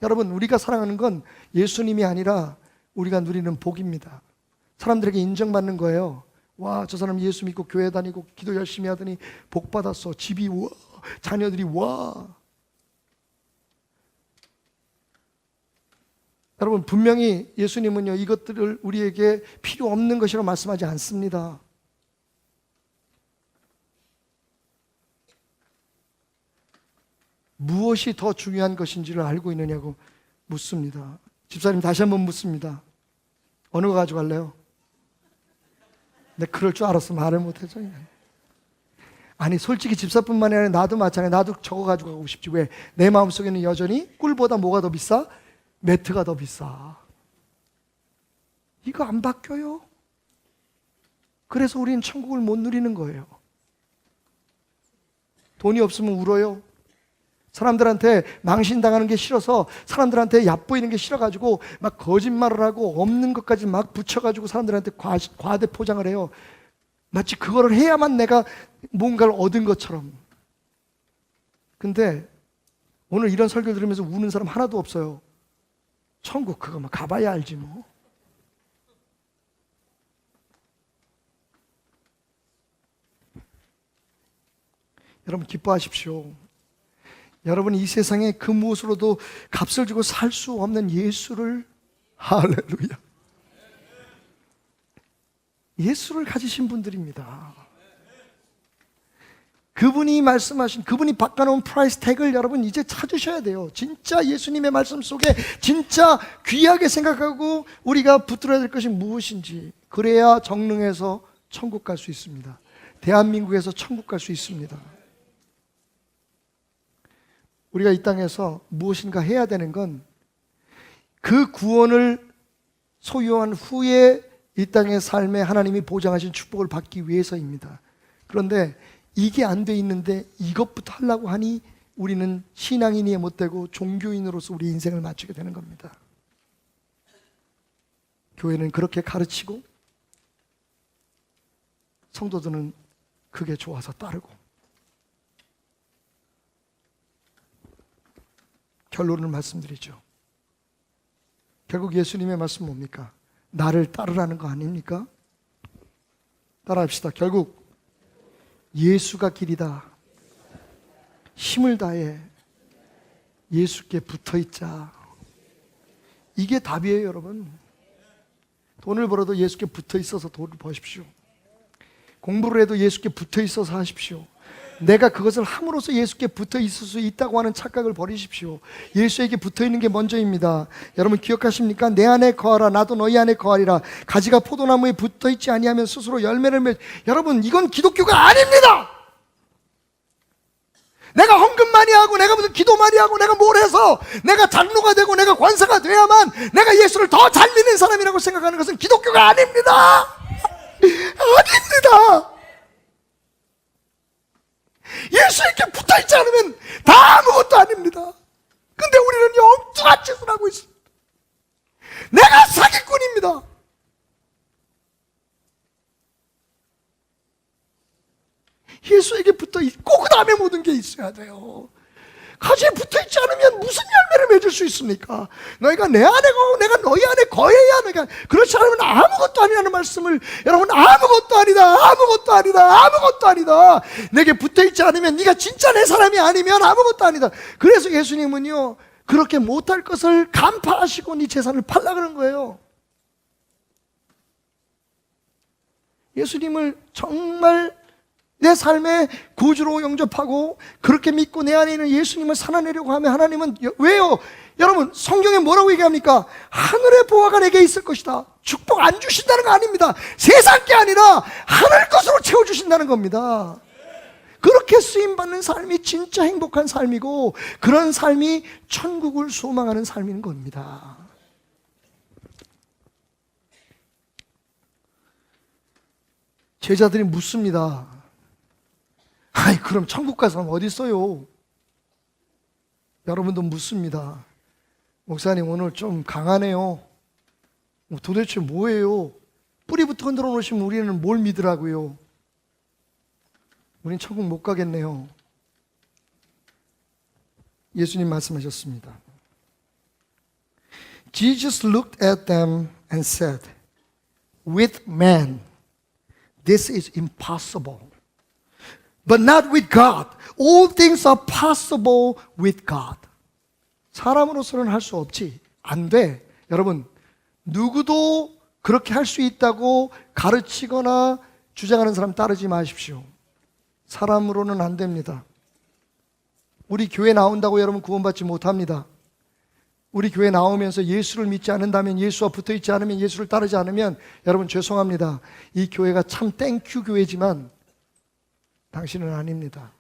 여러분, 우리가 사랑하는 건 예수님이 아니라 우리가 누리는 복입니다. 사람들에게 인정받는 거예요. 와, 저 사람 예수 믿고 교회 다니고 기도 열심히 하더니 복 받았어. 집이 와, 자녀들이 와. 여러분, 분명히 예수님은요, 이것들을 우리에게 필요 없는 것이라고 말씀하지 않습니다. 무엇이 더 중요한 것인지를 알고 있느냐고 묻습니다. 집사님, 다시 한번 묻습니다. 어느 거 가져갈래요? 내가 그럴 줄 알았어. 말을 못해서. 아니, 솔직히 집사뿐만 아니라 나도 마찬가지야. 나도 저거 가지고 가고 싶지. 왜? 내 마음속에는 여전히 꿀보다 뭐가 더 비싸? 매트가 더 비싸. 이거 안 바뀌어요. 그래서 우리는 천국을 못 누리는 거예요. 돈이 없으면 울어요. 사람들한테 망신당하는 게 싫어서, 사람들한테 얕보이는 게 싫어가지고 막 거짓말을 하고 없는 것까지 막 붙여가지고 사람들한테 과대 포장을 해요. 마치 그거를 해야만 내가 뭔가를 얻은 것처럼. 근데 오늘 이런 설교 들으면서 우는 사람 하나도 없어요. 천국 그거 뭐 가봐야 알지 뭐. 여러분 기뻐하십시오. 여러분 이 세상에 그 무엇으로도 값을 주고 살 수 없는 예수를, 할렐루야, 예수를 가지신 분들입니다. 그분이 말씀하신, 그분이 바꿔놓은 프라이스 태그를 여러분 이제 찾으셔야 돼요. 진짜 예수님의 말씀 속에 진짜 귀하게 생각하고 우리가 붙들어야 될 것이 무엇인지, 그래야 정릉에서 천국 갈 수 있습니다. 대한민국에서 천국 갈 수 있습니다. 우리가 이 땅에서 무엇인가 해야 되는 건 그 구원을 소유한 후에 이 땅의 삶에 하나님이 보장하신 축복을 받기 위해서입니다. 그런데 이게 안 돼 있는데 이것부터 하려고 하니 우리는 신앙인이 못되고 종교인으로서 우리 인생을 맞추게 되는 겁니다. 교회는 그렇게 가르치고 성도들은 그게 좋아서 따르고, 결론을 말씀드리죠. 결국 예수님의 말씀 뭡니까? 나를 따르라는 거 아닙니까? 따라합시다. 결국 예수가 길이다. 힘을 다해 예수께 붙어있자. 이게 답이에요, 여러분. 돈을 벌어도 예수께 붙어있어서 돈을 버십시오. 공부를 해도 예수께 붙어있어서 하십시오. 내가 그것을 함으로써 예수께 붙어있을 수 있다고 하는 착각을 버리십시오. 예수에게 붙어있는 게 먼저입니다. 여러분 기억하십니까? 내 안에 거하라 나도 너희 안에 거하리라. 가지가 포도나무에 붙어있지 아니하면 스스로 열매를 맺. 여러분 이건 기독교가 아닙니다. 내가 헌금 많이 하고 내가 무슨 기도 많이 하고 내가 뭘 해서 내가 장로가 되고 내가 권사가 돼야만 내가 예수를 더 잘 믿는 사람이라고 생각하는 것은 기독교가 아닙니다. 아닙니다. 예수에게 붙어있지 않으면 다 아무것도 아닙니다. 근데 우리는 엉뚱한 짓을 하고 있습니다. 내가 사기꾼입니다. 예수에게 붙어있고 그 다음에 모든 게 있어야 돼요. 가지에 붙어있지 않으면 무슨 열매를 맺을 수 있습니까? 너희가 내 안에 거하고 내가 너희 안에 거해야 내가, 그렇지 않으면 아무것도 아니라는 말씀을 여러분, 아무것도 아니다, 아무것도 아니다, 아무것도 아니다. 내게 붙어있지 않으면 네가 진짜 내 사람이 아니면 아무것도 아니다. 그래서 예수님은요 그렇게 못할 것을 간파하시고 네 재산을 팔라 그런 거예요. 예수님을 정말 내 삶의 구주로 영접하고 그렇게 믿고 내 안에 있는 예수님을 살아내려고 하면 하나님은 왜요? 여러분 성경에 뭐라고 얘기합니까? 하늘의 보화가 내게 있을 것이다. 축복 안 주신다는 거 아닙니다. 세상 게 아니라 하늘 것으로 채워주신다는 겁니다. 그렇게 쓰임받는 삶이 진짜 행복한 삶이고 그런 삶이 천국을 소망하는 삶인 겁니다. 제자들이 묻습니다. 아이 그럼 천국 가서 어디 있어요? 여러분도 묻습니다. 목사님 오늘 좀 강하네요. 도대체 뭐예요? 뿌리부터 흔들어 놓으시면 우리는 뭘 믿으라고요? 우린 천국 못 가겠네요. 예수님 말씀하셨습니다. Jesus looked at them and said, with man, this is impossible. But not with God. All things are possible with God. 사람으로서는 할 수 없지. 안 돼. 여러분, 누구도 그렇게 할 수 있다고 가르치거나 주장하는 사람 따르지 마십시오. 사람으로는 안 됩니다. 우리 교회 나온다고 여러분 구원받지 못합니다. 우리 교회 나오면서 예수를 믿지 않는다면, 예수와 붙어있지 않으면, 예수를 따르지 않으면 여러분 죄송합니다. 이 교회가 참 땡큐 교회지만 당신은 아닙니다.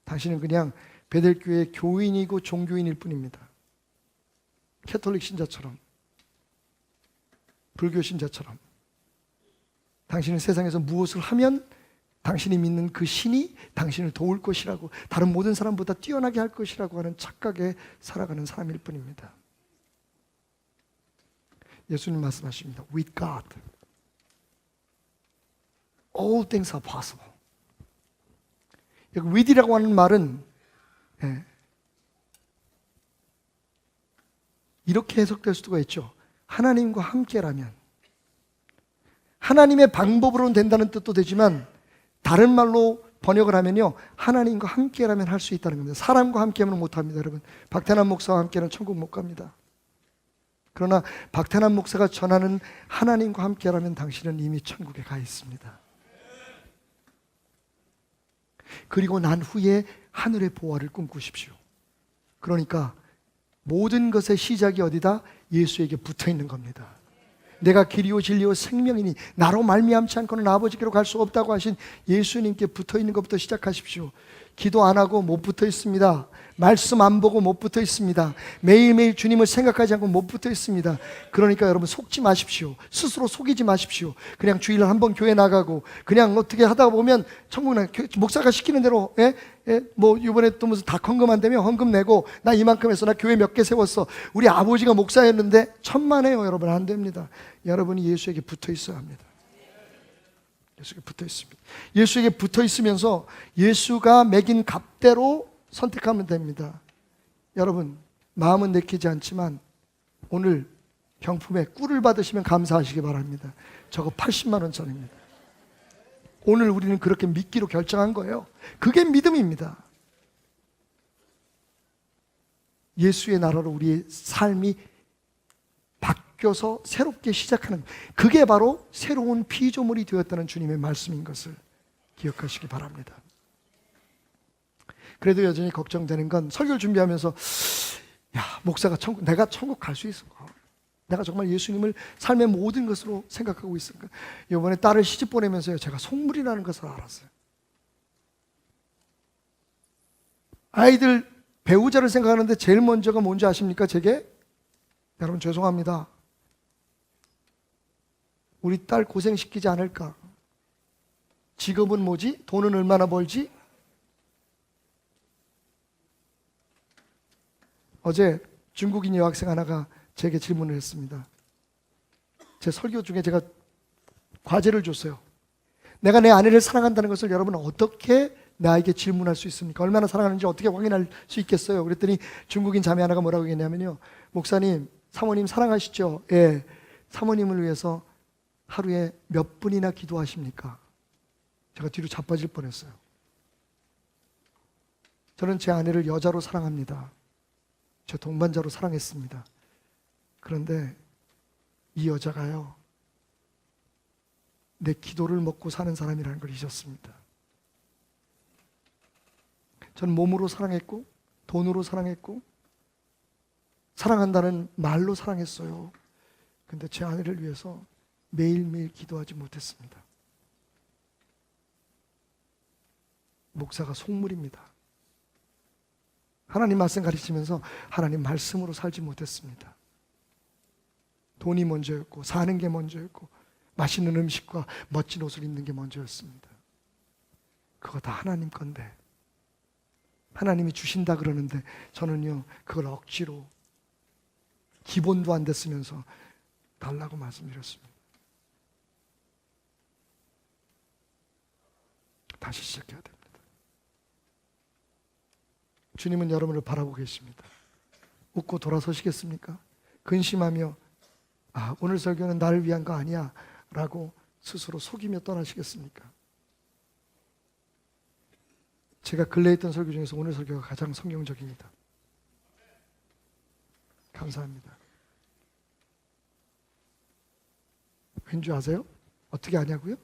당신은 그냥 베델교회 교인이고 종교인일 뿐입니다. 캐톨릭 신자처럼, 불교 신자처럼 당신은 세상에서 무엇을 하면 당신이 믿는 그 신이 당신을 도울 것이라고, 다른 모든 사람보다 뛰어나게 할 것이라고 하는 착각에 살아가는 사람일 뿐입니다. 예수님 말씀하십니다. With God, all things are possible. 여기 with이라고 하는 말은 이렇게 해석될 수가 있죠. 하나님과 함께라면. 하나님의 방법으로는 된다는 뜻도 되지만 다른 말로 번역을 하면요, 하나님과 함께라면 할 수 있다는 겁니다. 사람과 함께하면 못합니다. 여러분, 박태남 목사와 함께는 천국 못 갑니다. 그러나 박태남 목사가 전하는 하나님과 함께라면 당신은 이미 천국에 가 있습니다. 그리고 난 후에 하늘의 보화를 꿈꾸십시오. 그러니까 모든 것의 시작이 어디다? 예수에게 붙어 있는 겁니다. 내가 길이요 진리요 생명이니 나로 말미암지 않고는 아버지께로 갈 수 없다고 하신 예수님께 붙어 있는 것부터 시작하십시오. 기도 안 하고 못 붙어 있습니다. 말씀 안 보고 못 붙어 있습니다. 매일매일 주님을 생각하지 않고 못 붙어 있습니다. 그러니까 여러분 속지 마십시오. 스스로 속이지 마십시오. 그냥 주일날 한번 교회 나가고 그냥 어떻게 하다 보면 천국에 목사가 시키는 대로 뭐 이번에 또 무슨 닭 헌금한다며 헌금 내고 나 이만큼 했어, 나 교회 몇 개 세웠어, 우리 아버지가 목사였는데 천만에요. 여러분 안 됩니다. 여러분이 예수에게 붙어 있어야 합니다. 예수에게 붙어 있습니다. 예수에게 붙어 있으면서 예수가 매긴 값대로 선택하면 됩니다. 여러분, 마음은 내키지 않지만 오늘 병품에 꿀을 받으시면 감사하시기 바랍니다. 저거 80만 원짜리입니다. 오늘 우리는 그렇게 믿기로 결정한 거예요. 그게 믿음입니다. 예수의 나라로 우리의 삶이 바뀌어서 새롭게 시작하는, 그게 바로 새로운 피조물이 되었다는 주님의 말씀인 것을 기억하시기 바랍니다. 그래도 여전히 걱정되는 건 설교를 준비하면서 목사가 내가 천국 갈 수 있을까? 내가 정말 예수님을 삶의 모든 것으로 생각하고 있을까? 이번에 딸을 시집 보내면서요, 제가 속물이라는 것을 알았어요. 아이들 배우자를 생각하는데 제일 먼저가 뭔지 아십니까? 제게? 여러분 죄송합니다. 우리 딸 고생시키지 않을까? 직업은 뭐지? 돈은 얼마나 벌지? 어제 중국인 여학생 하나가 제게 질문을 했습니다. 제 설교 중에 제가 과제를 줬어요. 내가 내 아내를 사랑한다는 것을 여러분은 어떻게 나에게 질문할 수 있습니까? 얼마나 사랑하는지 어떻게 확인할 수 있겠어요? 그랬더니 중국인 자매 하나가 뭐라고 했냐면요, 목사님, 사모님 사랑하시죠? 예. 사모님을 위해서 하루에 몇 분이나 기도하십니까? 제가 뒤로 자빠질 뻔했어요. 저는 제 아내를 여자로 사랑합니다. 제 동반자로 사랑했습니다. 그런데 이 여자가요, 내 기도를 먹고 사는 사람이라는 걸 잊었습니다. 저는 몸으로 사랑했고 돈으로 사랑했고 사랑한다는 말로 사랑했어요. 근데 제 아내를 위해서 매일매일 기도하지 못했습니다. 목사가 속물입니다. 하나님 말씀 가르치면서 하나님 말씀으로 살지 못했습니다. 돈이 먼저였고 사는 게 먼저였고 맛있는 음식과 멋진 옷을 입는 게 먼저였습니다. 그거 다 하나님 건데, 하나님이 주신다 그러는데 저는요 그걸 억지로 기본도 안 됐으면서 달라고 말씀드렸습니다. 다시 시작해야 됩니다. 주님은 여러분을 바라보고 계십니다. 웃고 돌아서시겠습니까? 근심하며 오늘 설교는 나를 위한 거 아니야 라고 스스로 속이며 떠나시겠습니까? 제가 근래에 했던 설교 중에서 오늘 설교가 가장 성경적입니다. 감사합니다. 왠지 아세요? 어떻게 아냐고요?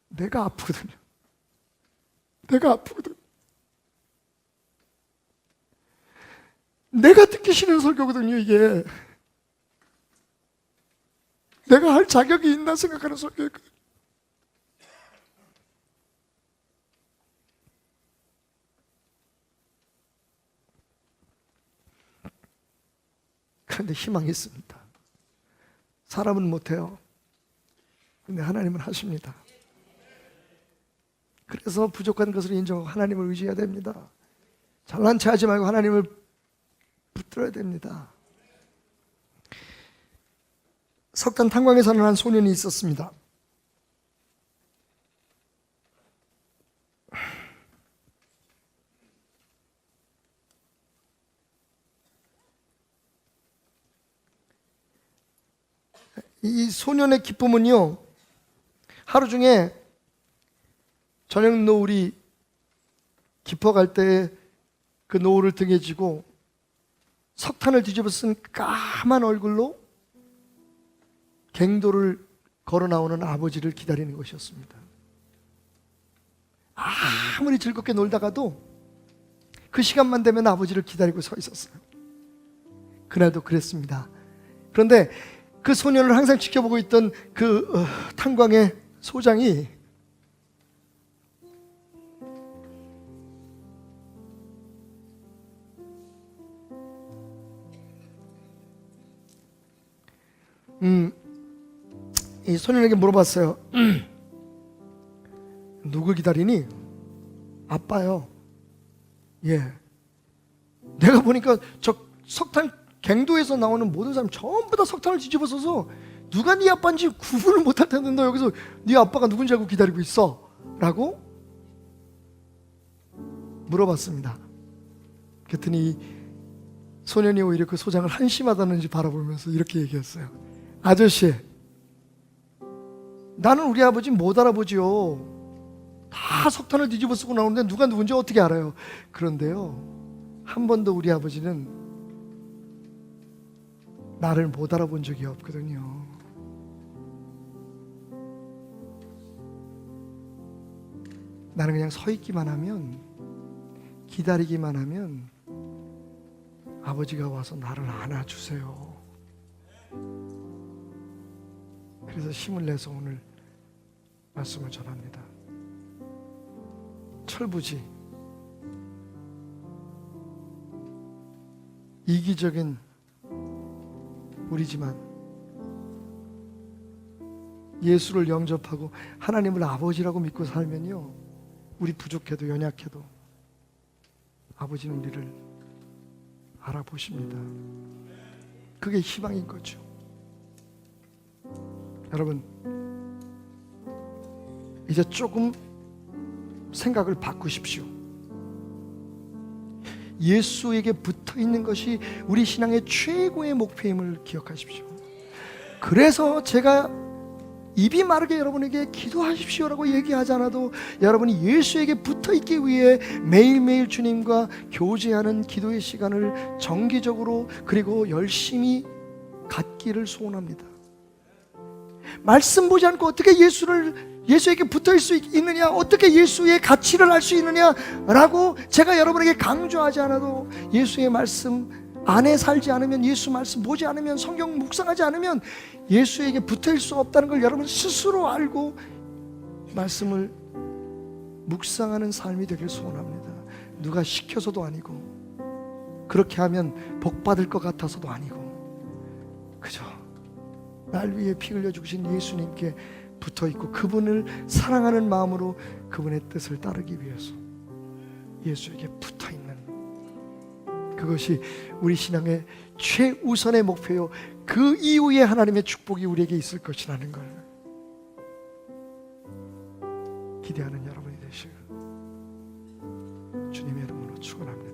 내가 아프거든요. 내가 아프거든. 내가 듣기 싫은 설교거든요, 이게. 내가 할 자격이 있나 생각하는 설교였거든요. 그런데 희망이 있습니다. 사람은 못해요. 근데 하나님은 하십니다. 그래서 부족한 것을 인정하고 하나님을 의지해야 됩니다. 잘난 체 하지 말고 하나님을 붙들어야 됩니다. 석탄 탄광에 사는 한 소년이 있었습니다. 이 소년의 기쁨은요, 하루 중에 저녁 노을이 깊어갈 때 그 노을을 등에 지고 석탄을 뒤집어 쓴 까만 얼굴로 갱도를 걸어 나오는 아버지를 기다리는 것이었습니다. 아무리 즐겁게 놀다가도 그 시간만 되면 아버지를 기다리고 서 있었어요. 그날도 그랬습니다. 그런데 그 소년을 항상 지켜보고 있던 그 탄광의 소장이 이 소년에게 물어봤어요. 누굴 기다리니? 아빠요. 예. 내가 보니까 저 석탄 갱도에서 나오는 모든 사람 전부 다 석탄을 뒤집어 써서 누가 네 아빠인지 구분을 못할 텐데 너 여기서 네 아빠가 누군지 알고 기다리고 있어? 라고 물어봤습니다. 그랬더니 소년이 오히려 그 소장을 한심하다는지 바라보면서 이렇게 얘기했어요. 아저씨, 나는 우리 아버지 못 알아보지요. 다 석탄을 뒤집어 쓰고 나오는데 누가 누군지 어떻게 알아요? 그런데요, 한 번도 우리 아버지는 나를 못 알아본 적이 없거든요. 나는 그냥 서 있기만 하면, 기다리기만 하면 아버지가 와서 나를 안아주세요. 그래서 힘을 내서 오늘 말씀을 전합니다. 철부지, 이기적인 우리지만 예수를 영접하고 하나님을 아버지라고 믿고 살면요, 우리 부족해도 연약해도 아버지는 우리를 알아보십니다. 그게 희망인 거죠. 여러분, 이제 조금 생각을 바꾸십시오. 예수에게 붙어 있는 것이 우리 신앙의 최고의 목표임을 기억하십시오. 그래서 제가 입이 마르게 여러분에게 기도하십시오라고 얘기하지 않아도 여러분이 예수에게 붙어 있기 위해 매일매일 주님과 교제하는 기도의 시간을 정기적으로 그리고 열심히 갖기를 소원합니다. 말씀 보지 않고 어떻게 예수에게 붙어 있을 수 있느냐, 어떻게 예수의 가치를 알 수 있느냐라고 제가 여러분에게 강조하지 않아도 예수의 말씀 안에 살지 않으면, 예수 말씀 보지 않으면, 성경 묵상하지 않으면 예수에게 붙어 있을 수 없다는 걸 여러분 스스로 알고 말씀을 묵상하는 삶이 되길 소원합니다. 누가 시켜서도 아니고, 그렇게 하면 복 받을 것 같아서도 아니고, 그저 날 위해 피 흘려 죽으신 예수님께 붙어 있고 그분을 사랑하는 마음으로 그분의 뜻을 따르기 위해서 예수에게 붙어 있는, 그것이 우리 신앙의 최우선의 목표요, 그 이후에 하나님의 축복이 우리에게 있을 것이라는 걸 기대하는 여러분이 되시길 주님의 이름으로 축원합니다.